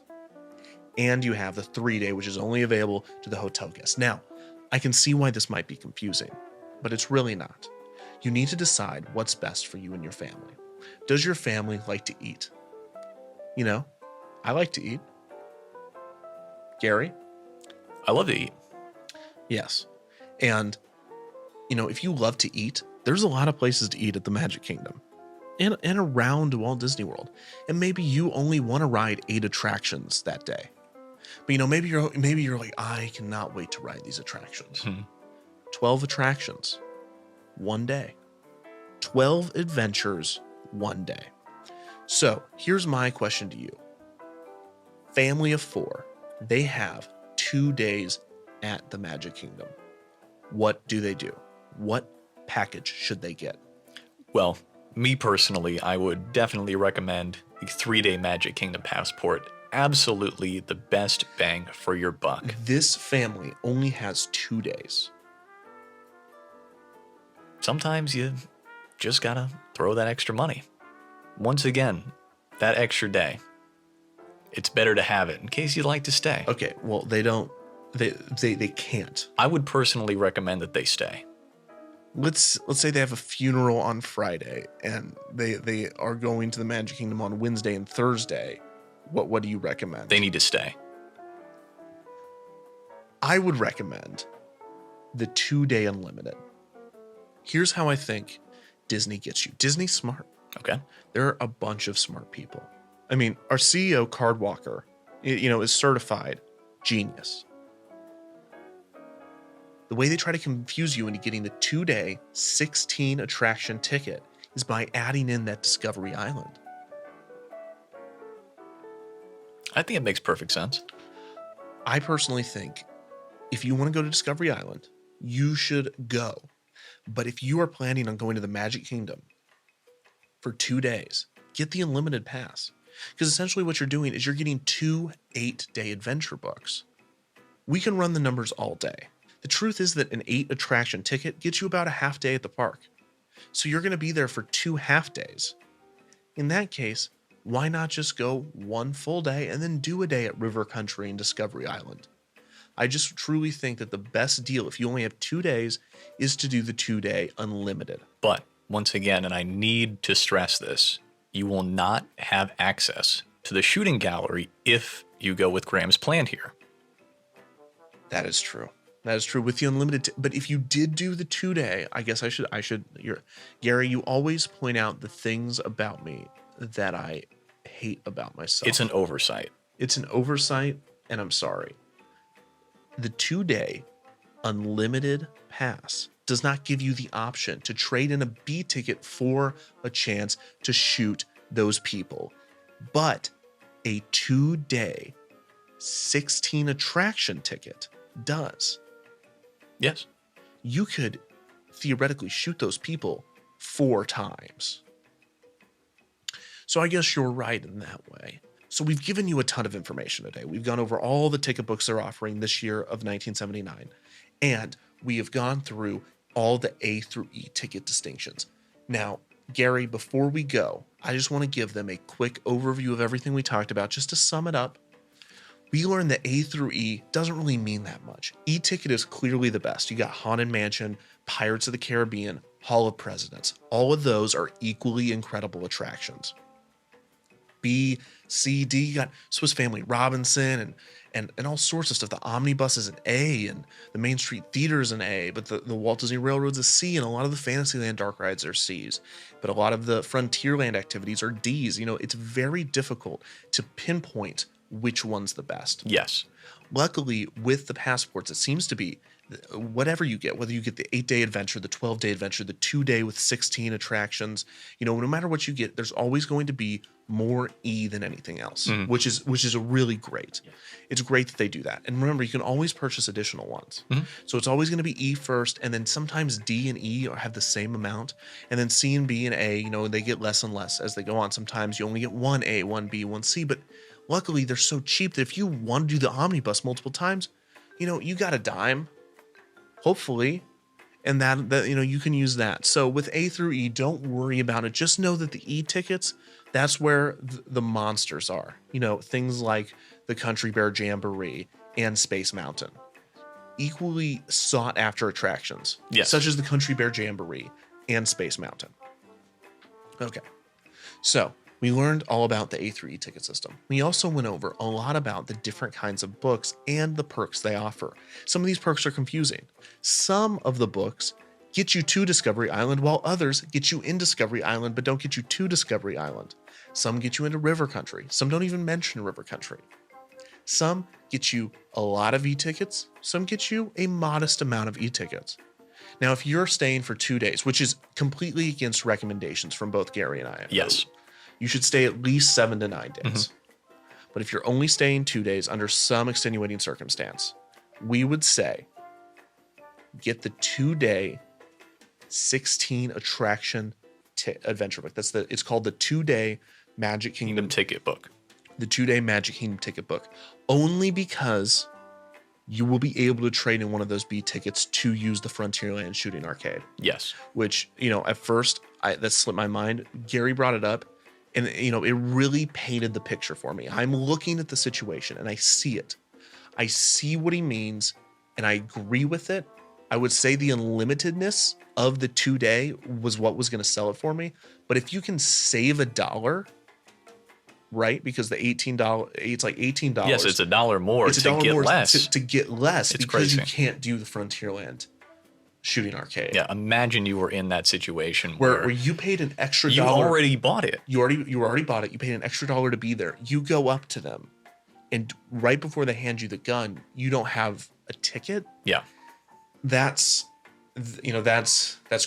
And you have the 3-day, which is only available to the hotel guests. Now, I can see why this might be confusing, but it's really not. You need to decide what's best for you and your family. Does your family like to eat? You know, I like to eat. Gary? I love to eat. Yes. And, you know, if you love to eat, there's a lot of places to eat at the Magic Kingdom and around Walt Disney World. And maybe you only want to ride 8 attractions that day. But, you know, maybe you're like, I cannot wait to ride these attractions. 12 attractions, 1 day. 12 adventures, 1 day. So here's my question to you. Family of 4, they have 2 days at the Magic Kingdom. What do they do? What package should they get? Well, me personally, I would definitely recommend the 3-day Magic Kingdom passport. Absolutely the best bang for your buck. This family only has 2 days. Sometimes you just gotta throw that extra money. Once again, that extra day. It's better to have it in case you'd like to stay. Okay, well, they can't. I would personally recommend that they stay. Let's say they have a funeral on Friday and they are going to the Magic Kingdom on Wednesday and Thursday. What do you recommend? They need to stay. I would recommend the 2-day unlimited. Here's how I think Disney gets you. Disney's smart. Okay. There are a bunch of smart people. I mean, our CEO, Card Walker, is certified genius. The way they try to confuse you into getting the 2-day, 16 attraction ticket is by adding in that Discovery Island. I think it makes perfect sense. I personally think if you want to go to Discovery Island, you should go. But if you are planning on going to the Magic Kingdom for 2 days, get the unlimited pass. Because essentially what you're doing is you're getting 2 8-day adventure books. We can run the numbers all day. The truth is that an 8 attraction ticket gets you about a half day at the park. So you're going to be there for 2 half days. In that case, why not just go 1 full day and then do a day at River Country and Discovery Island? I just truly think that the best deal, if you only have 2 days, is to do the 2-day unlimited. But once again, and I need to stress this, you will not have access to the shooting gallery if you go with Graham's plan here. That is true. That is true with the unlimited. But if you did do the 2-day, I guess I should. Gary, you always point out the things about me that I hate about myself. It's an oversight. It's an oversight, and I'm sorry. The 2-day unlimited pass does not give you the option to trade in a B ticket for a chance to shoot those people. But a 2-day 16 attraction ticket does. Yes. You could theoretically shoot those people 4 times. So I guess you're right in that way. So we've given you a ton of information today. We've gone over all the ticket books they're offering this year of 1979. And we have gone through all the A through E ticket distinctions. Now, Gary, before we go, I just want to give them a quick overview of everything we talked about just to sum it up. We learned that A through E doesn't really mean that much. E ticket is clearly the best. You got Haunted Mansion, Pirates of the Caribbean, Hall of Presidents. All of those are equally incredible attractions. B, C, D, you got Swiss Family Robinson and all sorts of stuff. The Omnibus is an A, and the Main Street Theater is an A, but the Walt Disney Railroad's a C, and a lot of the Fantasyland dark rides are C's. But a lot of the Frontierland activities are D's. You know, it's very difficult to pinpoint which one's the best. Yes. Luckily, with the passports, it seems to be whatever you get, whether you get the 8-day adventure, the 12-day adventure, the 2-day with 16 attractions, you know, no matter what you get, there's always going to be more E than anything else, which is really great. Yeah. It's great that they do that. And remember, you can always purchase additional ones. So it's always going to be E first, and then sometimes D and E have the same amount, and then C and B and A, you know, they get less and less as they go on. Sometimes you only get 1 A, 1 B, 1 C, but luckily they're so cheap that if you want to do the omnibus multiple times, you know, you got a dime, hopefully, and that you know, you can use that. So with A through E, don't worry about it. Just know that the E tickets, that's where the monsters are. You know, things like the Country Bear Jamboree and Space Mountain. Equally sought after attractions, yes, such as the Country Bear Jamboree and Space Mountain. Okay, so we learned all about the A3E ticket system. We also went over a lot about the different kinds of books and the perks they offer. Some of these perks are confusing. Some of the books get you to Discovery Island, while others get you in Discovery Island but don't get you to Discovery Island. Some get you into River Country. Some don't even mention River Country. Some get you a lot of e-tickets. Some get you a modest amount of e-tickets. Now, if you're staying for 2 days, which is completely against recommendations from both Gary and I, yes, you should stay at least 7 to 9 days. But if you're only staying 2 days under some extenuating circumstance, we would say get the 2-day 16 attraction adventure book. It's called the 2-day Magic Kingdom ticket book. The 2-day Magic Kingdom ticket book, only because you will be able to trade in one of those B tickets to use the Frontierland Shooting Arcade. Yes. Which, you know, at first that slipped my mind. Gary brought it up, and, you know, it really painted the picture for me. I'm looking at the situation and I see it. I see what he means, and I agree with it. I would say the unlimitedness of the 2-day was what was going to sell it for me. But if you can save $1, right? Because the $18, it's like $18. Yes, it's $1 more it's to get less. To get less, it's because crazy. You can't do the Frontierland Shooting Arcade. Yeah, imagine you were in that situation where you paid an extra $1. You already bought it. You already bought it. You paid an extra $1 to be there. You go up to them, and right before they hand you the gun, you don't have a ticket. Yeah, that's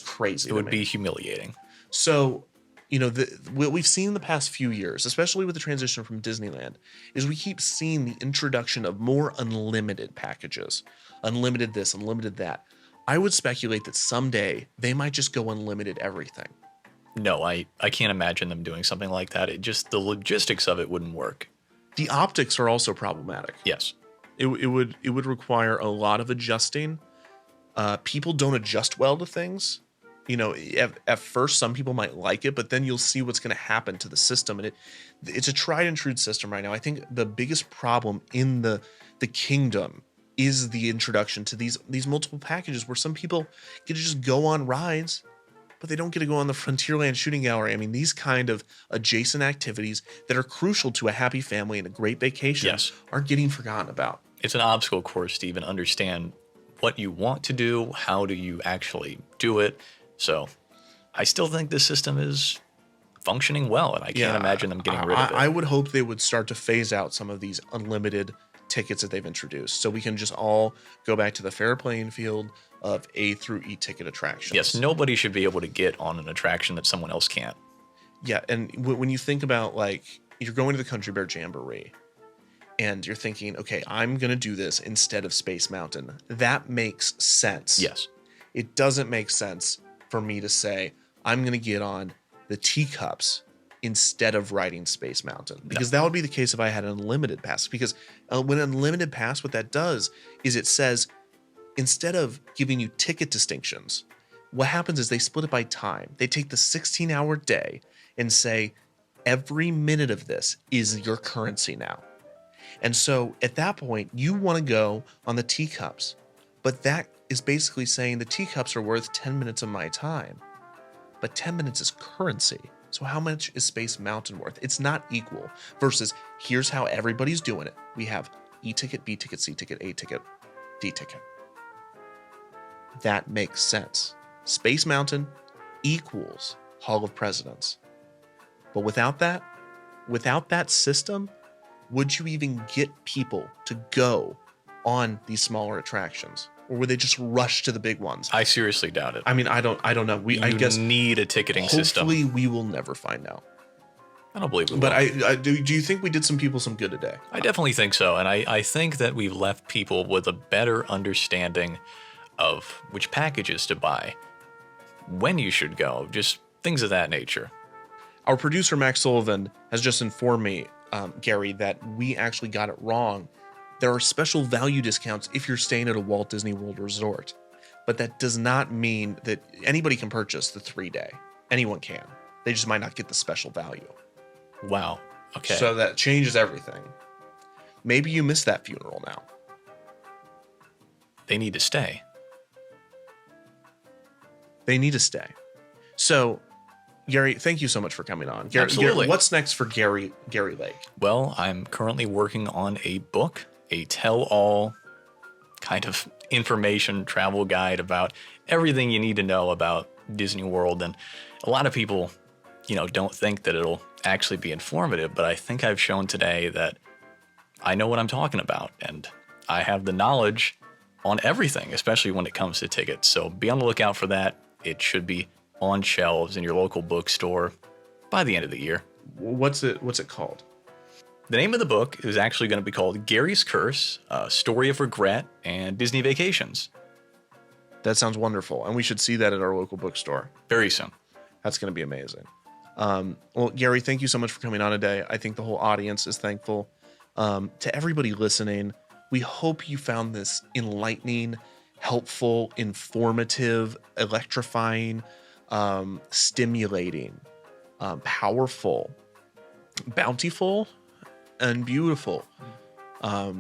crazy. It would be humiliating. So, you know, what we've seen in the past few years, especially with the transition from Disneyland, is we keep seeing the introduction of more unlimited packages. Unlimited this, unlimited that. I would speculate that someday they might just go unlimited everything. No, I can't imagine them doing something like that. The logistics of it wouldn't work. The optics are also problematic. Yes. It would require a lot of adjusting. People don't adjust well to things. You know, at first some people might like it, but then you'll see what's going to happen to the system, and it's a tried and true system right now. I think the biggest problem in the kingdom is the introduction to these multiple packages where some people get to just go on rides, but they don't get to go on the Frontierland Shooting Gallery. I mean, these kind of adjacent activities that are crucial to a happy family and a great vacation are getting forgotten about. It's an obstacle course to even understand what you want to do, how do you actually do it. So I still think this system is functioning well, and I can't imagine them getting rid of it. I would hope they would start to phase out some of these unlimited tickets that they've introduced, so we can just all go back to the fair playing field of A through E ticket attractions. Yes, nobody should be able to get on an attraction that someone else can't. Yeah, and when you think about, like, you're going to the Country Bear Jamboree, and you're thinking, okay, I'm going to do this instead of Space Mountain. That makes sense. Yes. It doesn't make sense for me to say, I'm going to get on the teacups instead of riding Space Mountain, because that would be the case if I had an unlimited pass. Because when unlimited pass, what that does is it says, instead of giving you ticket distinctions, what happens is they split it by time. They take the 16-hour day and say, every minute of this is your currency now. And so at that point, you want to go on the teacups, but that is basically saying the teacups are worth 10 minutes of my time, but 10 minutes is currency. So how much is Space Mountain worth? It's not equal. Versus here's how everybody's doing it. We have E ticket, B ticket, C ticket, A ticket, D ticket. That makes sense. Space Mountain equals Hall of Presidents. But without that system, would you even get people to go on these smaller attractions? Or would they just rush to the big ones? I seriously doubt it. I mean, I don't know. I guess need a ticketing system. Hopefully we will never find out. I don't believe we will. But do you think we did some people some good today? I definitely think so. And I think that we've left people with a better understanding of which packages to buy, when you should go, just things of that nature. Our producer, Max Sullivan, has just informed me, Gary, that we actually got it wrong. There are special value discounts if you're staying at a Walt Disney World resort. But that does not mean that anybody can purchase the 3-day. Anyone can. They just might not get the special value. Wow. Okay. So that changes everything. Maybe you missed that funeral now. They need to stay. They need to stay. So, Gary, thank you so much for coming on. Absolutely. Gary, what's next for Gary Lake? Well, I'm currently working on a book, a tell-all kind of information travel guide about everything you need to know about Disney World. And a lot of people, don't think that it'll actually be informative, but I think I've shown today that I know what I'm talking about, and I have the knowledge on everything, especially when it comes to tickets. So be on the lookout for that. It should be on shelves in your local bookstore by the end of the year. What's it called? The name of the book is actually going to be called Gary's Curse, A Story of Regret and Disney Vacations. That sounds wonderful. And we should see that at our local bookstore. Very soon. That's going to be amazing. Well, Gary, thank you so much for coming on today. I think the whole audience is thankful. To everybody listening, we hope you found this enlightening, helpful, informative, electrifying, stimulating, powerful, bountiful, and beautiful. I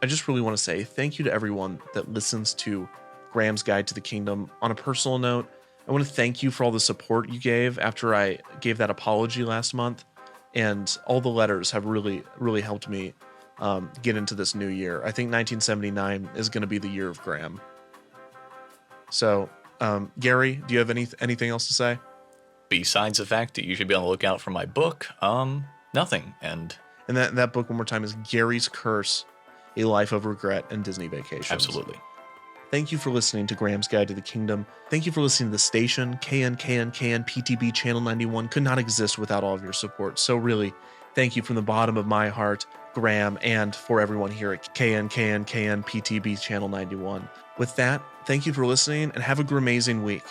just really want to say thank you to everyone that listens to Graham's Guide to the Kingdom. On a personal note, I want to thank you for all the support you gave after I gave that apology last month. And all the letters have really, really helped me get into this new year. I think 1979 is going to be the year of Graham. So, Gary, do you have anything else to say? Besides the fact that you should be on the lookout for my book, nothing. And that book, one more time, is Gary's Curse, A Life of Regret and Disney Vacations. Absolutely. Thank you for listening to Graham's Guide to the Kingdom. Thank you for listening to the station. KNPTB Channel 91 could not exist without all of your support. So really, thank you from the bottom of my heart, Graham, and for everyone here at KNPTB Channel 91. With that, Thank you for listening and have a gramazing week.